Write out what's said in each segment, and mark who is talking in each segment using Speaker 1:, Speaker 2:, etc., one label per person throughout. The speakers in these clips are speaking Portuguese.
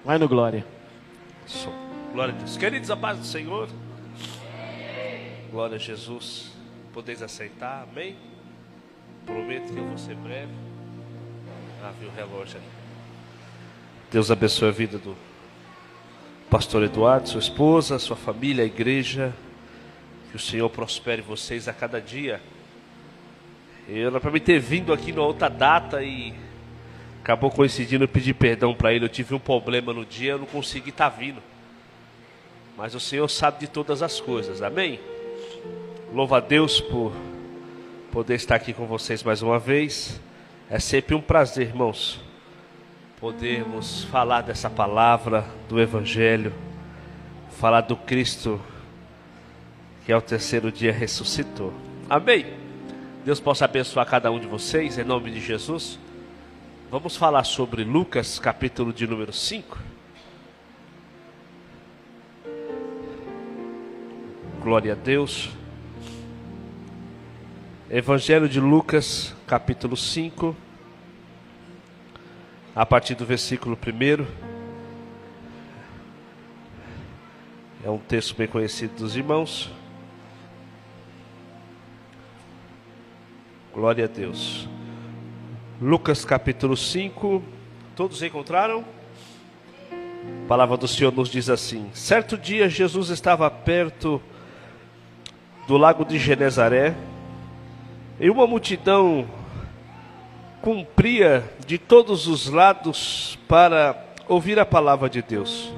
Speaker 1: Vai no glória.
Speaker 2: Glória a Deus. Queridos, a paz do Senhor. Glória a Jesus. Podeis aceitar, amém? Prometo que eu vou ser breve. Viu o relógio ali. Deus abençoe a vida do pastor Eduardo, sua esposa, sua família, a igreja. Que o Senhor prospere vocês a cada dia. Era para mim ter vindo aqui numa outra data e acabou coincidindo, eu pedi perdão para ele. Eu tive um problema no dia, eu não consegui estar vindo. Mas o Senhor sabe de todas as coisas, amém? Louva a Deus por poder estar aqui com vocês mais uma vez. É sempre um prazer, irmãos, podermos falar dessa palavra, do Evangelho, falar do Cristo que ao terceiro dia ressuscitou. Amém? Deus possa abençoar cada um de vocês, em nome de Jesus. Vamos falar sobre Lucas, capítulo de número 5. Glória a Deus. Evangelho de Lucas, capítulo 5, a partir do versículo 1. É um texto bem conhecido dos irmãos. Glória a Deus. Lucas capítulo 5. Todos encontraram? A palavra do Senhor nos diz assim: certo dia Jesus estava perto do lago de Genezaré, e uma multidão cumpria de todos os lados para ouvir a palavra de Deus.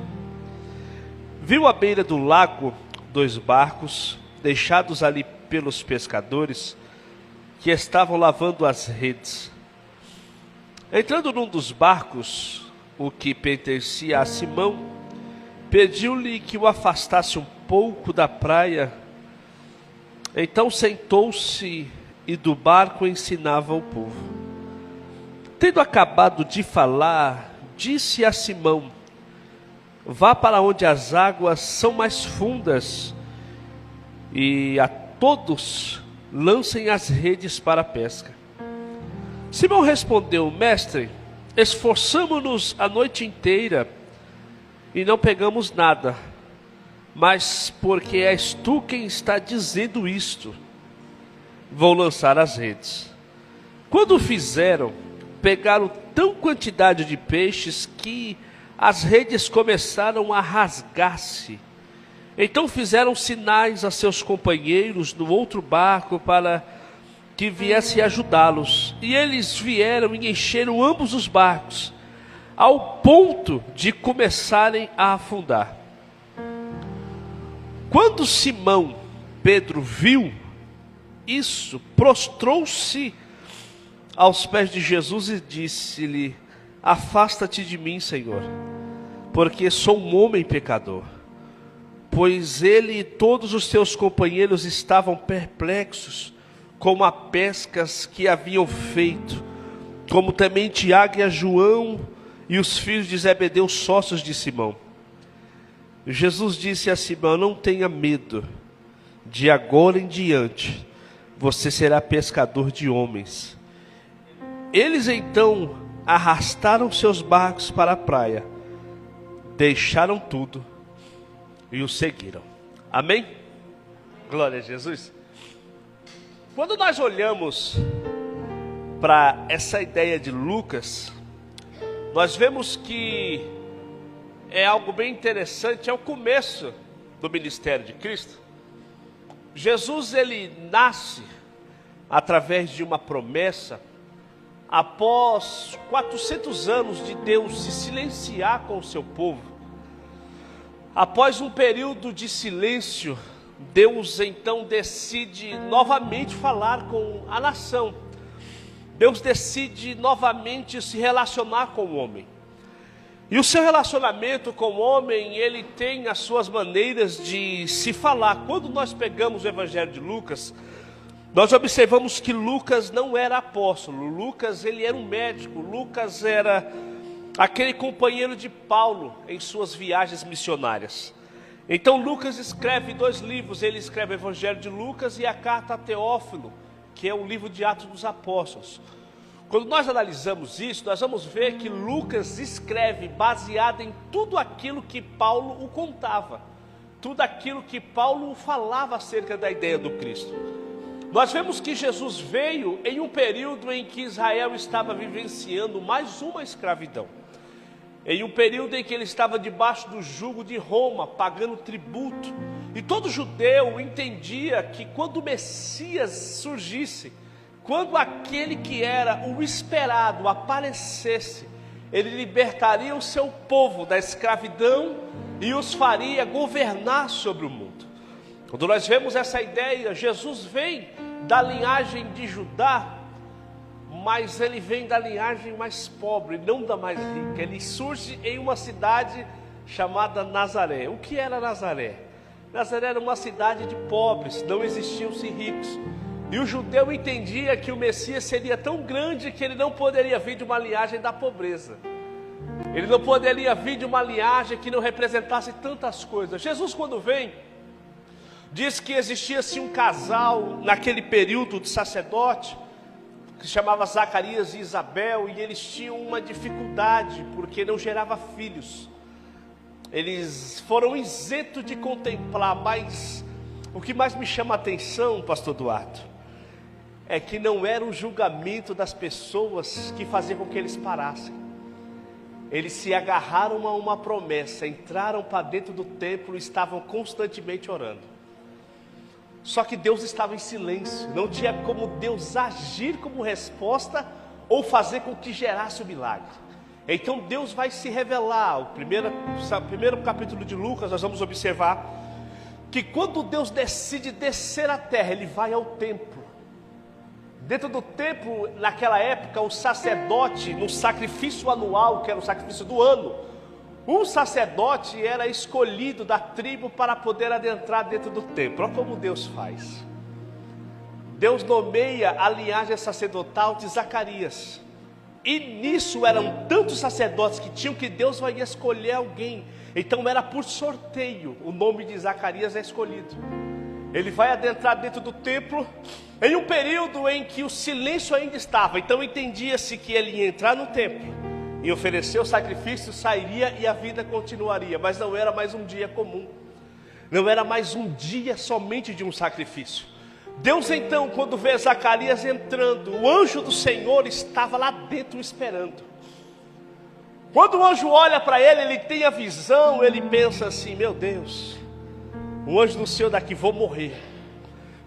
Speaker 2: Viu à beira do lago 2 barcos, deixados ali pelos pescadores, que estavam lavando as redes. Entrando num dos barcos, o que pertencia a Simão, pediu-lhe que o afastasse um pouco da praia. Então sentou-se e do barco ensinava o povo. Tendo acabado de falar, disse a Simão: vá para onde as águas são mais fundas, e a todos lancem as redes para a pesca. Simão respondeu: mestre, esforçamo-nos a noite inteira e não pegamos nada, mas porque és tu quem está dizendo isto, vou lançar as redes. Quando o fizeram, pegaram tão quantidade de peixes que as redes começaram a rasgar-se. Então fizeram sinais a seus companheiros no outro barco para que viesse ajudá-los. E eles vieram e encheram ambos os barcos, ao ponto de começarem a afundar. Quando Simão Pedro viu isso, prostrou-se aos pés de Jesus e disse-lhe: afasta-te de mim, Senhor, porque sou um homem pecador. Pois ele e todos os seus companheiros estavam perplexos com as pescas que haviam feito, como também Tiago e João e os filhos de Zebedeu, sócios de Simão. Jesus disse a Simão: não tenha medo, de agora em diante você será pescador de homens. Eles então arrastaram seus barcos para a praia, deixaram tudo e o seguiram. Amém? Glória a Jesus. Quando nós olhamos para essa ideia de Lucas, nós vemos que é algo bem interessante. É o começo do ministério de Cristo. Jesus, ele nasce através de uma promessa, após 400 anos de Deus se silenciar com o seu povo. Após um período de silêncio, Deus então decide novamente falar com a nação. Deus decide novamente se relacionar com o homem. E o seu relacionamento com o homem, ele tem as suas maneiras de se falar. Quando nós pegamos o Evangelho de Lucas, nós observamos que Lucas não era apóstolo. Lucas, ele era um médico. Lucas era aquele companheiro de Paulo em suas viagens missionárias. Então Lucas escreve 2 livros. Ele escreve o Evangelho de Lucas e a carta a Teófilo, que é o livro de Atos dos Apóstolos. Quando nós analisamos isso, nós vamos ver que Lucas escreve baseado em tudo aquilo que Paulo o contava, tudo aquilo que Paulo falava acerca da ideia do Cristo. Nós vemos que Jesus veio em um período em que Israel estava vivenciando mais uma escravidão, em um período em que ele estava debaixo do jugo de Roma, pagando tributo, e todo judeu entendia que quando o Messias surgisse, quando aquele que era o esperado aparecesse, ele libertaria o seu povo da escravidão e os faria governar sobre o mundo. Quando nós vemos essa ideia, Jesus vem da linhagem de Judá, mas ele vem da linhagem mais pobre, não da mais rica. Ele surge em uma cidade chamada Nazaré. O que era Nazaré? Nazaré era uma cidade de pobres, não existiam-se ricos. E o judeu entendia que o Messias seria tão grande que ele não poderia vir de uma linhagem da pobreza. Ele não poderia vir de uma linhagem que não representasse tantas coisas. Jesus, quando vem, diz que existia-se um casal naquele período de sacerdote, que se chamava Zacarias e Isabel, e eles tinham uma dificuldade, porque não gerava filhos. Eles foram isentos de contemplar, mas o que mais me chama a atenção, pastor Duarte, é que não era o julgamento das pessoas que fazia com que eles parassem. Eles se agarraram a uma promessa, entraram para dentro do templo e estavam constantemente orando. Só que Deus estava em silêncio, não tinha como Deus agir como resposta ou fazer com que gerasse o milagre. Então Deus vai se revelar. O primeiro capítulo de Lucas, nós vamos observar que quando Deus decide descer à terra, Ele vai ao templo. Dentro do templo, naquela época, o sacerdote, no sacrifício anual, que era o sacrifício do ano, um sacerdote era escolhido da tribo para poder adentrar dentro do templo. Olha como Deus faz. Deus nomeia a linhagem sacerdotal de Zacarias. E nisso eram tantos sacerdotes que tinham que Deus vai escolher alguém. Então era por sorteio, o nome de Zacarias é escolhido. Ele vai adentrar dentro do templo em um período em que o silêncio ainda estava. Então entendia-se que ele ia entrar no templo e oferecer o sacrifício, sairia e a vida continuaria. Mas não era mais um dia comum, não era mais um dia somente de um sacrifício. Deus então, quando vê Zacarias entrando, o anjo do Senhor estava lá dentro esperando. Quando o anjo olha para ele, ele tem a visão, ele pensa assim: meu Deus, o anjo do Senhor daqui, vou morrer.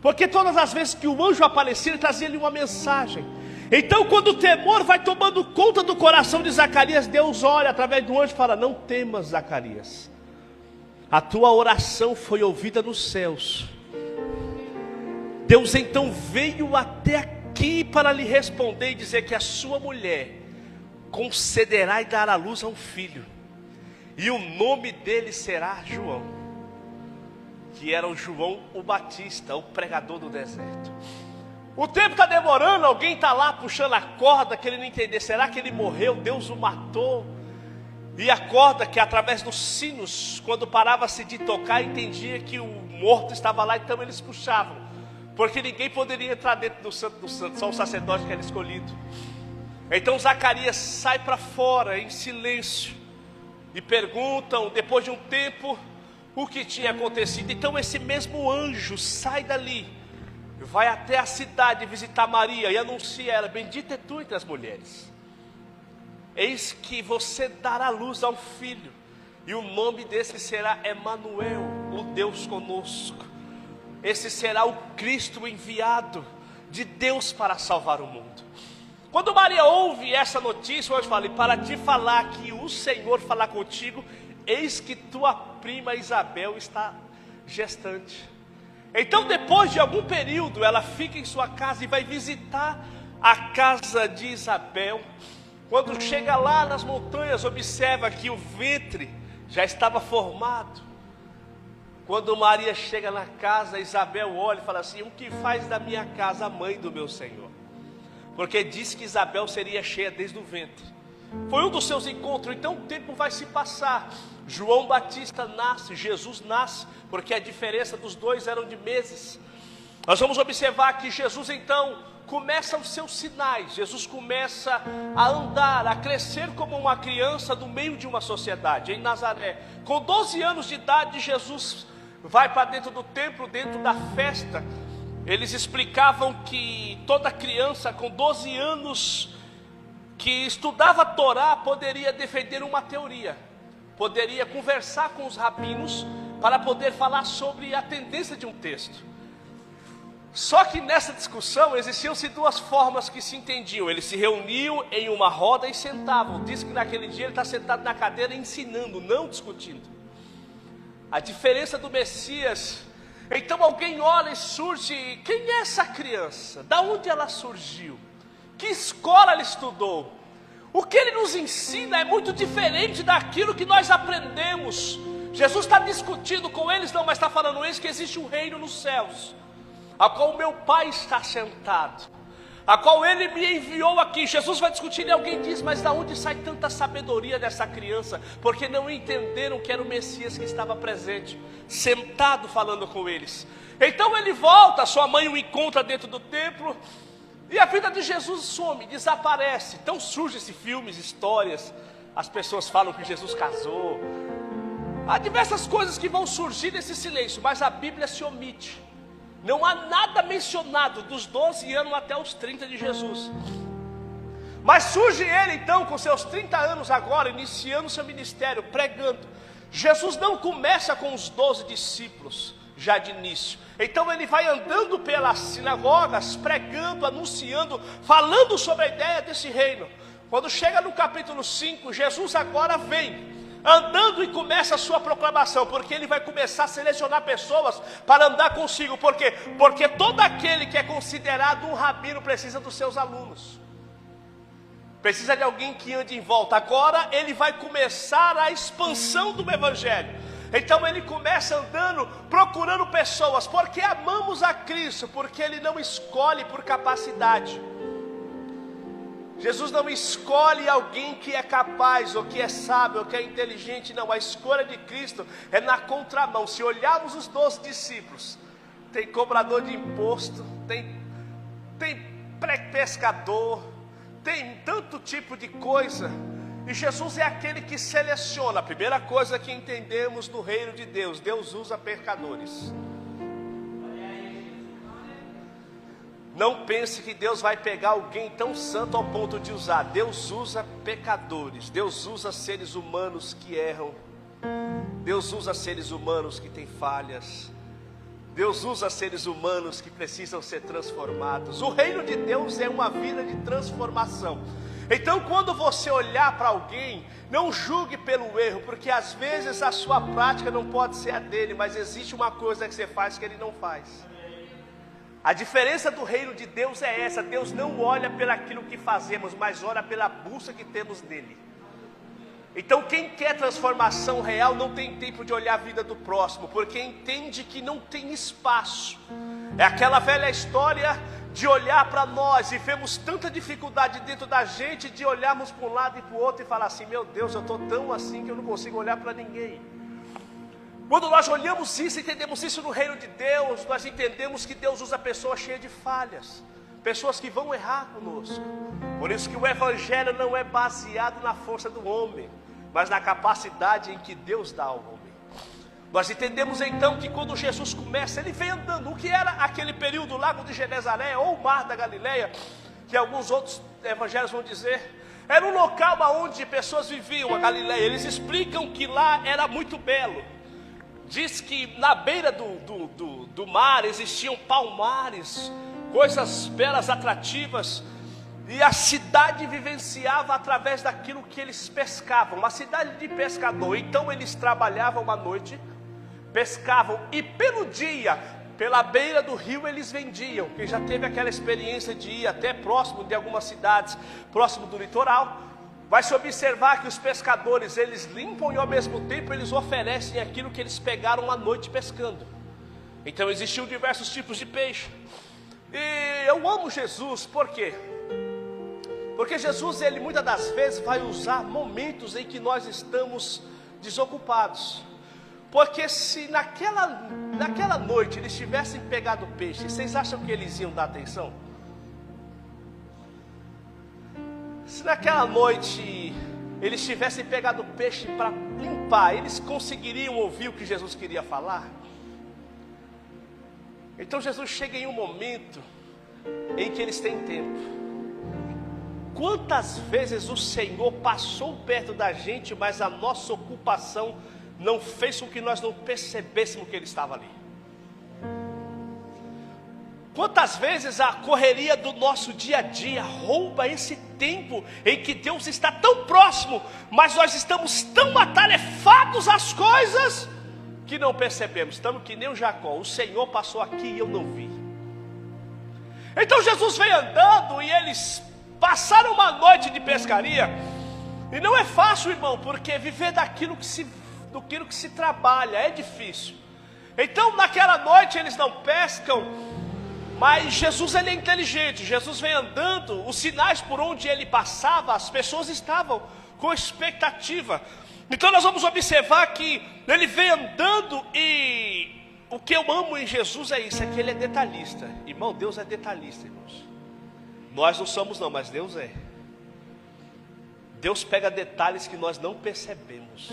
Speaker 2: Porque todas as vezes que o anjo aparecia, ele trazia-lhe uma mensagem. Então quando o temor vai tomando conta do coração de Zacarias, Deus olha através do anjo e fala: não temas, Zacarias, a tua oração foi ouvida nos céus. Deus então veio até aqui para lhe responder e dizer que a sua mulher concederá e dará à luz a um filho, e o nome dele será João, que era o João o Batista, o pregador do deserto. O tempo está demorando, alguém está lá puxando a corda, querendo entender, será que ele morreu, Deus o matou? E a corda que através dos sinos, quando parava-se de tocar, entendia que o morto estava lá, então eles puxavam, porque ninguém poderia entrar dentro do Santo dos Santos, só o sacerdote que era escolhido. Então Zacarias sai para fora em silêncio, e perguntam, depois de um tempo, o que tinha acontecido. Então esse mesmo anjo sai dali, vai até a cidade visitar Maria e anuncia a ela: bendita é tu entre as mulheres, eis que você dará à luz a um filho, e o nome desse será Emanuel, o Deus conosco. Esse será o Cristo enviado de Deus para salvar o mundo. Quando Maria ouve essa notícia, o anjo fala: e para te falar que o Senhor falar contigo, eis que tua prima Isabel está gestante. Então depois de algum período, ela fica em sua casa e vai visitar a casa de Isabel. Quando chega lá nas montanhas, observa que o ventre já estava formado. Quando Maria chega na casa, Isabel olha e fala assim: o que faz da minha casa a mãe do meu Senhor? Porque disse que Isabel seria cheia desde o ventre. Foi um dos seus encontros. Então o tempo vai se passar. João Batista nasce, Jesus nasce, porque a diferença dos dois eram de meses. Nós vamos observar que Jesus então começam os seus sinais. Jesus começa a andar, a crescer como uma criança no meio de uma sociedade, em Nazaré. Com 12 anos de idade, Jesus vai para dentro do templo, dentro da festa. Eles explicavam que toda criança com 12 anos que estudava a Torá poderia defender uma teoria, poderia conversar com os rabinos para poder falar sobre a tendência de um texto. Só que nessa discussão existiam-se duas formas que se entendiam. Eles se reuniam em uma roda e sentavam. Diz que naquele dia ele está sentado na cadeira ensinando, não discutindo. A diferença do Messias. Então alguém olha e surge: quem é essa criança? Da onde ela surgiu? Que escola ela estudou? O que ele nos ensina é muito diferente daquilo que nós aprendemos. Jesus está discutindo com eles, não, mas está falando eles que existe um reino nos céus, a qual o meu Pai está sentado, a qual Ele me enviou aqui. Jesus vai discutir e alguém diz: mas da onde sai tanta sabedoria dessa criança? Porque não entenderam que era o Messias que estava presente, sentado falando com eles. Então ele volta, sua mãe o encontra dentro do templo, e a vida de Jesus some, desaparece. Então surgem filmes, histórias, as pessoas falam que Jesus casou. Há diversas coisas que vão surgir nesse silêncio, mas a Bíblia se omite. Não há nada mencionado dos 12 anos até os 30 de Jesus. Mas surge ele então com seus 30 anos agora, iniciando seu ministério, pregando. Jesus não começa com os 12 discípulos já de início. Então ele vai andando pelas sinagogas, pregando, anunciando, falando sobre a ideia desse reino. Quando chega no capítulo 5, Jesus agora vem andando e começa a sua proclamação, porque ele vai começar a selecionar pessoas para andar consigo. Por quê? Porque todo aquele que é considerado um rabino precisa dos seus alunos, precisa de alguém que ande em volta. Agora ele vai começar a expansão do evangelho. Então ele começa andando, procurando pessoas, porque amamos a Cristo, porque ele não escolhe por capacidade. Jesus não escolhe alguém que é capaz, ou que é sábio, ou que é inteligente. Não, a escolha de Cristo é na contramão. Se olharmos os 12 discípulos, tem cobrador de imposto, tem pescador, tem tanto tipo de coisa. E Jesus é aquele que seleciona. A primeira coisa que entendemos do reino de Deus: Deus usa pecadores. Não pense que Deus vai pegar alguém tão santo ao ponto de usar. Deus usa pecadores. Deus usa seres humanos que erram. Deus usa seres humanos que têm falhas. Deus usa seres humanos que precisam ser transformados. O reino de Deus é uma vida de transformação. Então quando você olhar para alguém, não julgue pelo erro, porque às vezes a sua prática não pode ser a dele, mas existe uma coisa que você faz que ele não faz. A diferença do reino de Deus é essa: Deus não olha pelaquilo que fazemos, mas olha pela busca que temos nele. Então quem quer transformação real não tem tempo de olhar a vida do próximo, porque entende que não tem espaço. É aquela velha história de olhar para nós e vemos tanta dificuldade dentro da gente de olharmos para um lado e para o outro e falar assim: meu Deus, eu estou tão assim que eu não consigo olhar para ninguém. Quando nós olhamos isso, entendemos isso no reino de Deus, nós entendemos que Deus usa pessoas cheias de falhas, pessoas que vão errar conosco. Por isso que o evangelho não é baseado na força do homem, mas na capacidade em que Deus dá ao homem. Nós entendemos então que quando Jesus começa, ele vem andando. O que era aquele período, o lago de Genezaré ou o mar da Galileia, que alguns outros evangelhos vão dizer, era um local onde pessoas viviam, a Galileia. Eles explicam que lá era muito belo. Diz que na beira do mar existiam palmares, coisas belas, atrativas, e a cidade vivenciava através daquilo que eles pescavam, uma cidade de pescador. Então eles trabalhavam à noite, pescavam, e pelo dia, pela beira do rio eles vendiam. Quem já teve aquela experiência de ir até próximo de algumas cidades, próximo do litoral, vai se observar que os pescadores, eles limpam e ao mesmo tempo eles oferecem aquilo que eles pegaram à noite pescando. Então existiam diversos tipos de peixe. E eu amo Jesus, por quê? Porque Jesus, ele muitas das vezes vai usar momentos em que nós estamos desocupados. Porque se naquela noite eles tivessem pegado peixe, vocês acham que eles iam dar atenção? Se naquela noite eles tivessem pegado o peixe para limpar, eles conseguiriam ouvir o que Jesus queria falar? Então Jesus chega em um momento em que eles têm tempo. Quantas vezes o Senhor passou perto da gente, mas a nossa ocupação não fez com que nós não percebêssemos que Ele estava ali? Quantas vezes a correria do nosso dia a dia rouba esse tempo em que Deus está tão próximo, mas nós estamos tão atarefados às coisas que não percebemos. Estamos que nem o Jacó, o Senhor passou aqui e eu não vi. Então Jesus veio andando e eles passaram uma noite de pescaria. E não é fácil, irmão, porque viver daquilo que se trabalha é difícil. Então naquela noite eles não pescam, mas Jesus, ele é inteligente. Jesus vem andando, os sinais por onde ele passava, as pessoas estavam com expectativa. Então nós vamos observar que ele vem andando, e o que eu amo em Jesus é isso, é que ele é detalhista. Irmão, Deus é detalhista, irmãos. Nós não somos não, mas Deus é. Deus pega detalhes que nós não percebemos.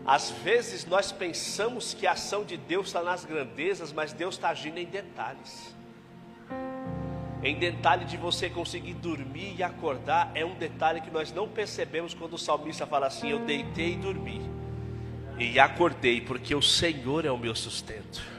Speaker 2: Às vezes nós pensamos que a ação de Deus está nas grandezas, mas Deus está agindo em detalhes. Em detalhe de você conseguir dormir e acordar, é um detalhe que nós não percebemos quando o salmista fala assim: eu deitei e dormi, e acordei, porque o Senhor é o meu sustento.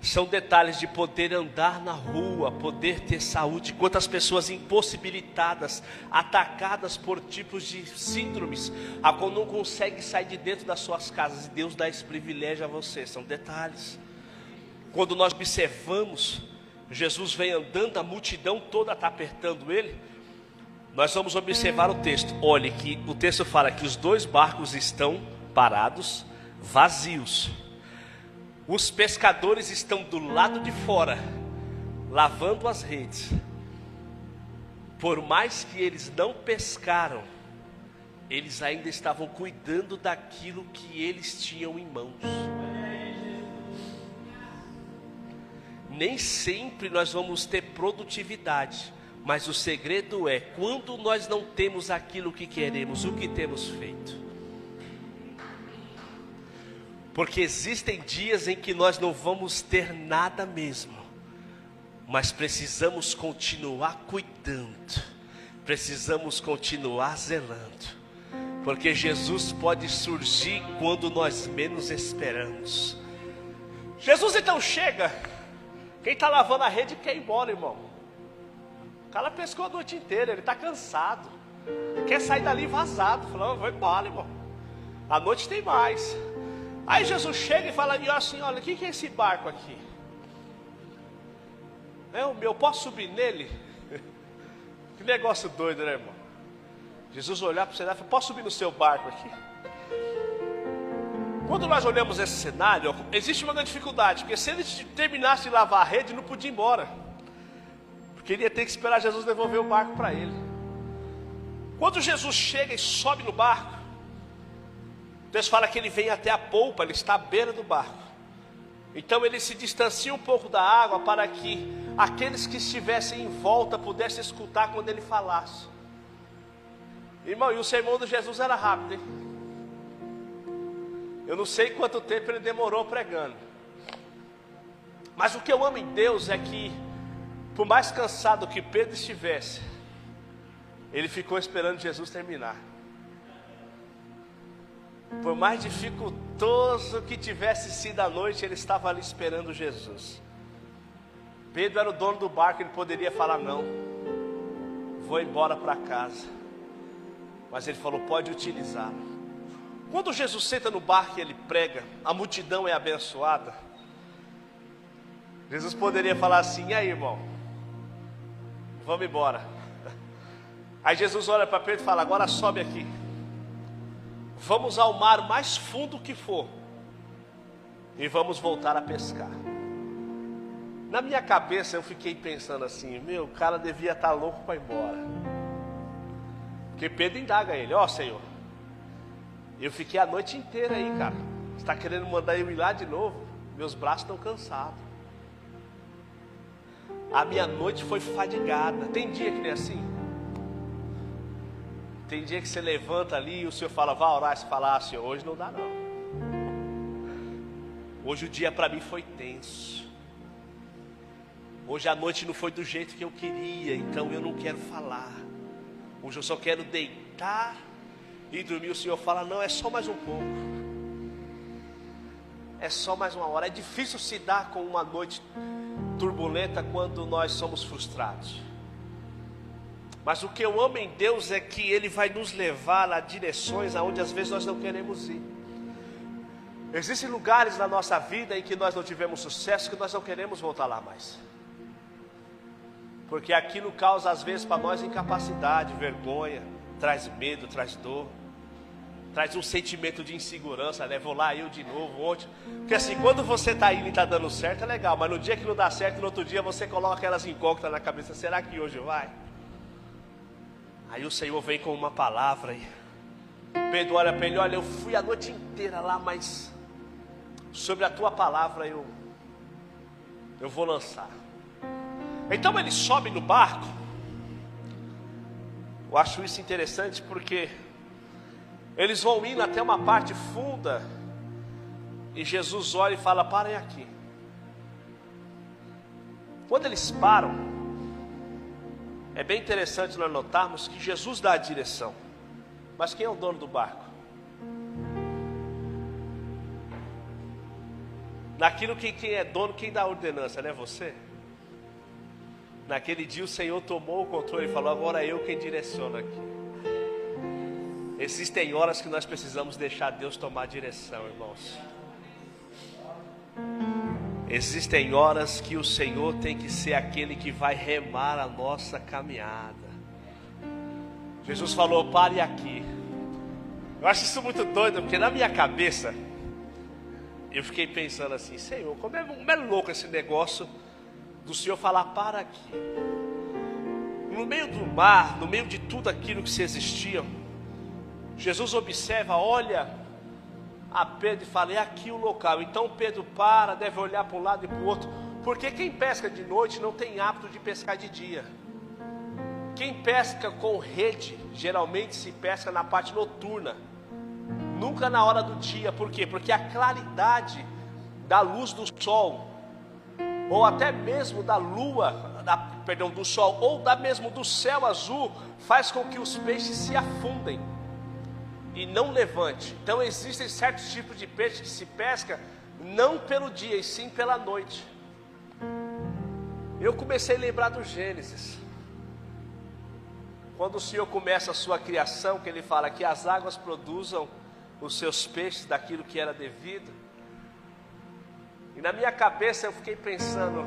Speaker 2: São detalhes de poder andar na rua, poder ter saúde. Quantas pessoas impossibilitadas, atacadas por tipos de síndromes, a qual não conseguem sair de dentro das suas casas, e Deus dá esse privilégio a você. São detalhes. Quando nós observamos, Jesus vem andando, a multidão toda está apertando ele. Nós vamos observar o texto. Olhe que o texto fala que os 2 barcos estão parados, vazios. Os pescadores estão do lado de fora, lavando as redes. Por mais que eles não pescaram, eles ainda estavam cuidando daquilo que eles tinham em mãos. Nem sempre nós vamos ter produtividade, mas o segredo é, quando nós não temos aquilo que queremos, o que temos feito? Porque existem dias em que nós não vamos ter nada mesmo, mas precisamos continuar cuidando, precisamos continuar zelando, porque Jesus pode surgir quando nós menos esperamos. Jesus então chega. Quem está lavando a rede quer ir embora, irmão. O cara pescou a noite inteira, ele está cansado, ele quer sair dali vazado, falando: vou embora, irmão, a noite tem mais. Aí Jesus chega e fala assim: olha, o que é esse barco aqui? É o meu, posso subir nele? Que negócio doido, né, irmão? Jesus olhar para o cenário e falar: posso subir no seu barco aqui? Quando nós olhamos esse cenário, existe uma grande dificuldade, porque se ele terminasse de lavar a rede, não podia ir embora, porque ele ia ter que esperar Jesus devolver o barco para ele. Quando Jesus chega e sobe no barco, Deus fala que ele vem até a polpa, ele está à beira do barco. Então ele se distancia um pouco da água, para que aqueles que estivessem em volta pudessem escutar quando ele falasse. Irmão, e o sermão de Jesus era rápido, hein? Eu não sei quanto tempo ele demorou pregando, mas o que eu amo em Deus é que, por mais cansado que Pedro estivesse, ele ficou esperando Jesus terminar. Por mais dificultoso que tivesse sido a noite, ele estava ali esperando Jesus. Pedro era o dono do barco, ele poderia falar: não, vou embora para casa. Mas ele falou: pode utilizá-lo. Quando Jesus senta no barco e ele prega, a multidão é abençoada. Jesus poderia falar assim: e aí, irmão, vamos embora. Aí Jesus olha para Pedro e fala: agora sobe aqui, vamos ao mar mais fundo que for, e vamos voltar a pescar. Na minha cabeça eu fiquei pensando assim: meu, o cara devia estar louco para ir embora. Porque Pedro indaga ele: ó, Senhor, eu fiquei a noite inteira aí, cara, você está querendo mandar eu ir lá de novo? Meus braços estão cansados. A minha noite foi fadigada. Tem dia que nem assim? Tem dia que você levanta ali e o Senhor fala, vá orar. Você fala, Senhor, hoje não dá não. Hoje o dia para mim foi tenso. Hoje a noite não foi do jeito que eu queria, então eu não quero falar. Hoje eu só quero deitar e dormir. O Senhor fala, não, é só mais um pouco. É só mais uma hora. É difícil se dar com uma noite turbulenta quando nós somos frustrados. Mas o que eu amo em Deus é que Ele vai nos levar a direções aonde às vezes nós não queremos ir. Existem lugares na nossa vida em que nós não tivemos sucesso, que nós não queremos voltar lá mais. Porque aquilo causa às vezes para nós incapacidade, vergonha, traz medo, traz dor, traz um sentimento de insegurança, né? Vou lá eu de novo ontem. Porque assim, quando você está indo e está dando certo é legal, mas no dia que não dá certo, no outro dia você coloca aquelas incógnitas na cabeça, será que hoje vai? Aí o Senhor vem com uma palavra e Pedro olha para ele, olha, eu fui a noite inteira lá, mas sobre a tua palavra eu vou lançar. Então ele sobe no barco. Eu acho isso interessante porque eles vão indo até uma parte funda e Jesus olha e fala, parem aqui. Quando eles param, é bem interessante nós notarmos que Jesus dá a direção. Mas quem é o dono do barco? Naquilo que quem é dono, quem dá a ordenança, não é você? Naquele dia o Senhor tomou o controle e falou, agora é eu quem direciono aqui. Existem horas que nós precisamos deixar Deus tomar a direção, irmãos. Existem horas que o Senhor tem que ser aquele que vai remar a nossa caminhada. Jesus falou, pare aqui. Eu acho isso muito doido, porque na minha cabeça eu fiquei pensando assim, Senhor, como é louco esse negócio do Senhor falar, para aqui. No meio do mar, no meio de tudo aquilo que se existia, Jesus observa, olha a Pedro e fala, é aqui o local. Então Pedro para, deve olhar para um lado e para o outro, porque quem pesca de noite não tem hábito de pescar de dia. Quem pesca com rede, geralmente se pesca na parte noturna, nunca na hora do dia. Por quê? Porque a claridade da luz do sol, ou até mesmo da lua, do sol, ou mesmo do céu azul, faz com que os peixes se afundem e não levante. Então existem certos tipos de peixe que se pesca não pelo dia, e sim pela noite. Eu comecei a lembrar do Gênesis, quando o Senhor começa a sua criação, que Ele fala que as águas produzam os seus peixes daquilo que era devido. E na minha cabeça eu fiquei pensando,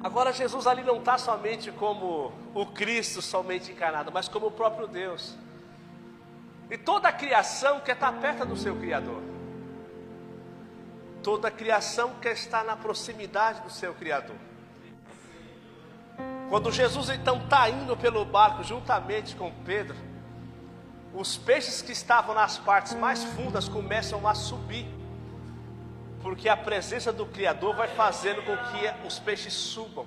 Speaker 2: agora Jesus ali não está somente como o Cristo somente encarnado, mas como o próprio Deus. E toda a criação quer estar perto do seu Criador. Toda a criação quer estar na proximidade do seu Criador. Quando Jesus então está indo pelo barco juntamente com Pedro, os peixes que estavam nas partes mais fundas começam a subir, porque a presença do Criador vai fazendo com que os peixes subam.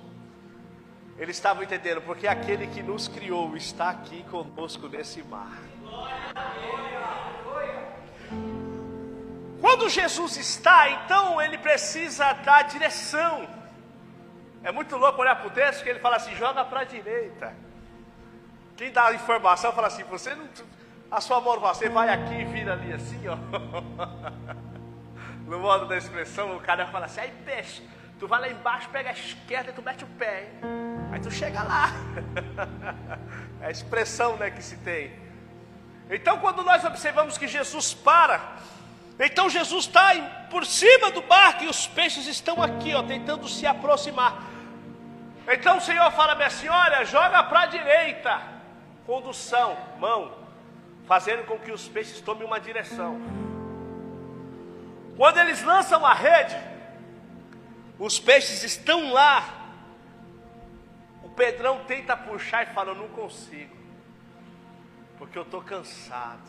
Speaker 2: Eles estavam entendendo, porque aquele que nos criou está aqui conosco nesse mar. Quando Jesus está, então ele precisa dar direção. É muito louco olhar para o texto, que ele fala assim, joga para a direita. Quem dá a informação fala assim, você não, a sua mão, você vai aqui e vira ali assim, ó. No modo da expressão, o cara fala assim, aí peixe, tu vai lá embaixo, pega a esquerda e tu mete o pé, hein? Aí tu chega lá. É a expressão, né, que se tem. Então quando nós observamos que Jesus para, então Jesus está por cima do barco e os peixes estão aqui, ó, tentando se aproximar. Então o Senhor fala bem assim, olha, joga para a direita, condução, mão, fazendo com que os peixes tomem uma direção. Quando eles lançam a rede, os peixes estão lá. O Pedrão tenta puxar e fala, eu não consigo, porque eu estou cansado,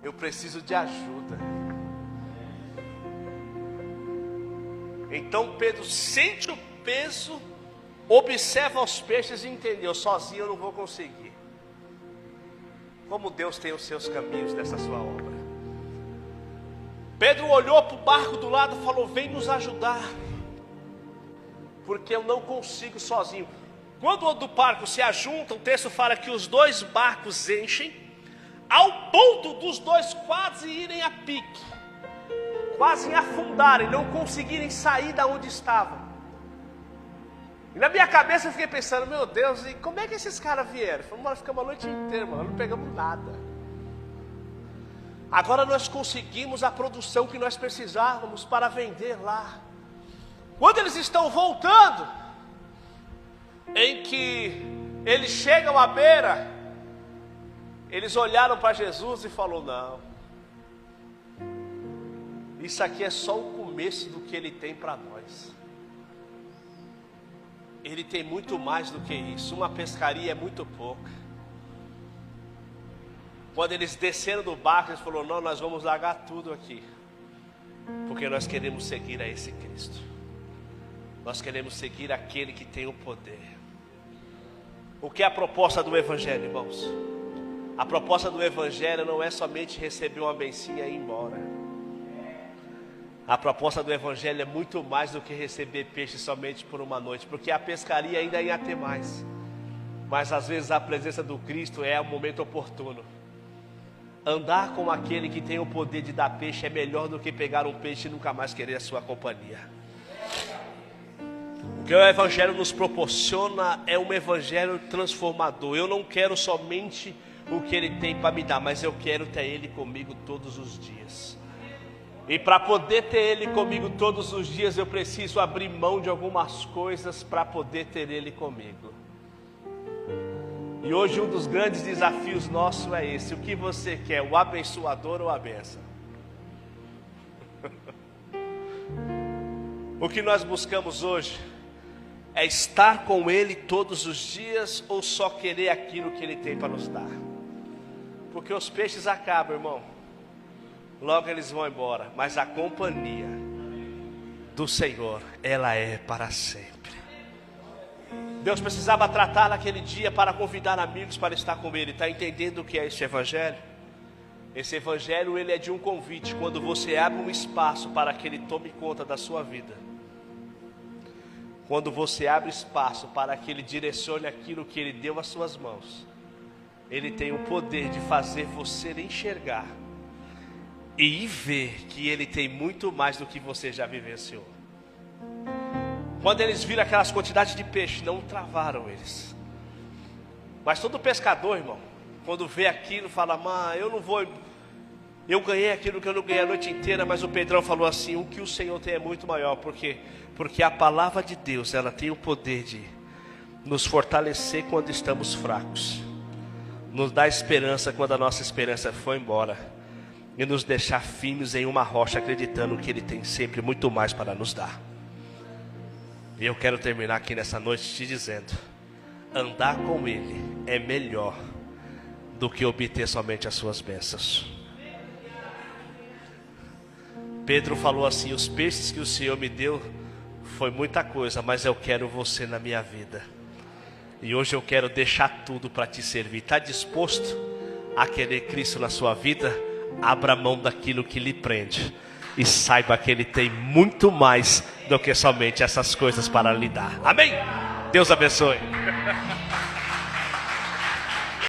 Speaker 2: eu preciso de ajuda. Então Pedro sente o peso, observa os peixes e entendeu: sozinho eu não vou conseguir. Como Deus tem os seus caminhos nessa sua obra. Pedro olhou para o barco do lado e falou: vem nos ajudar, porque eu não consigo sozinho. Quando o do barco se ajunta, o texto fala que os dois barcos enchem, ao ponto dos dois quase irem a pique, quase afundarem, não conseguirem sair da onde estavam. E na minha cabeça eu fiquei pensando: meu Deus, e como é que esses caras vieram? Falei: nós ficamos a noite inteira, mano, não pegamos nada. Agora nós conseguimos a produção que nós precisávamos para vender lá. Quando eles estão voltando, em que eles chegam à beira, eles olharam para Jesus e falaram: não, isso aqui é só o começo do que Ele tem para nós. Ele tem muito mais do que isso. Uma pescaria é muito pouca. Quando eles desceram do barco, eles falaram: não, nós vamos largar tudo aqui, porque nós queremos seguir a esse Cristo. Nós queremos seguir aquele que tem o poder. O que é a proposta do Evangelho, irmãos? A proposta do Evangelho não é somente receber uma bencinha e ir embora. A proposta do Evangelho é muito mais do que receber peixe somente por uma noite, porque a pescaria ainda ia ter mais. Mas às vezes a presença do Cristo é o momento oportuno. Andar com aquele que tem o poder de dar peixe é melhor do que pegar um peixe e nunca mais querer a sua companhia. O que o Evangelho nos proporciona é um Evangelho transformador. Eu não quero somente o que Ele tem para me dar, mas eu quero ter Ele comigo todos os dias. E para poder ter Ele comigo todos os dias, eu preciso abrir mão de algumas coisas para poder ter Ele comigo. E hoje um dos grandes desafios nossos é esse: o que você quer, o abençoador ou a bênção? O que nós buscamos hoje é estar com Ele todos os dias, ou só querer aquilo que Ele tem para nos dar? Porque os peixes acabam, irmão, logo eles vão embora, mas a companhia do Senhor, ela é para sempre. Deus precisava tratar naquele dia para convidar amigos para estar com Ele. Está entendendo o que é esse Evangelho? Esse Evangelho, ele é de um convite. Quando você abre um espaço para que Ele tome conta da sua vida, quando você abre espaço para que Ele direcione aquilo que Ele deu às suas mãos, Ele tem o poder de fazer você enxergar e ver que Ele tem muito mais do que você já vivenciou. Quando eles viram aquelas quantidades de peixe, não travaram eles. Mas todo pescador, irmão, quando vê aquilo, fala: mas eu não vou, eu ganhei aquilo que eu não ganhei a noite inteira. Mas o Pedrão falou assim: o que o Senhor tem é muito maior. Por quê? Porque a palavra de Deus, ela tem o poder de nos fortalecer quando estamos fracos, nos dar esperança quando a nossa esperança foi embora, e nos deixar firmes em uma rocha, acreditando que Ele tem sempre muito mais para nos dar. E eu quero terminar aqui nessa noite te dizendo: andar com Ele é melhor do que obter somente as suas bênçãos. Pedro falou assim: os peixes que o Senhor me deu foi muita coisa, mas eu quero você na minha vida. E hoje eu quero deixar tudo para te servir. Está disposto a querer Cristo na sua vida? Abra mão daquilo que lhe prende e saiba que Ele tem muito mais do que somente essas coisas para lhe dar. Amém? Deus abençoe.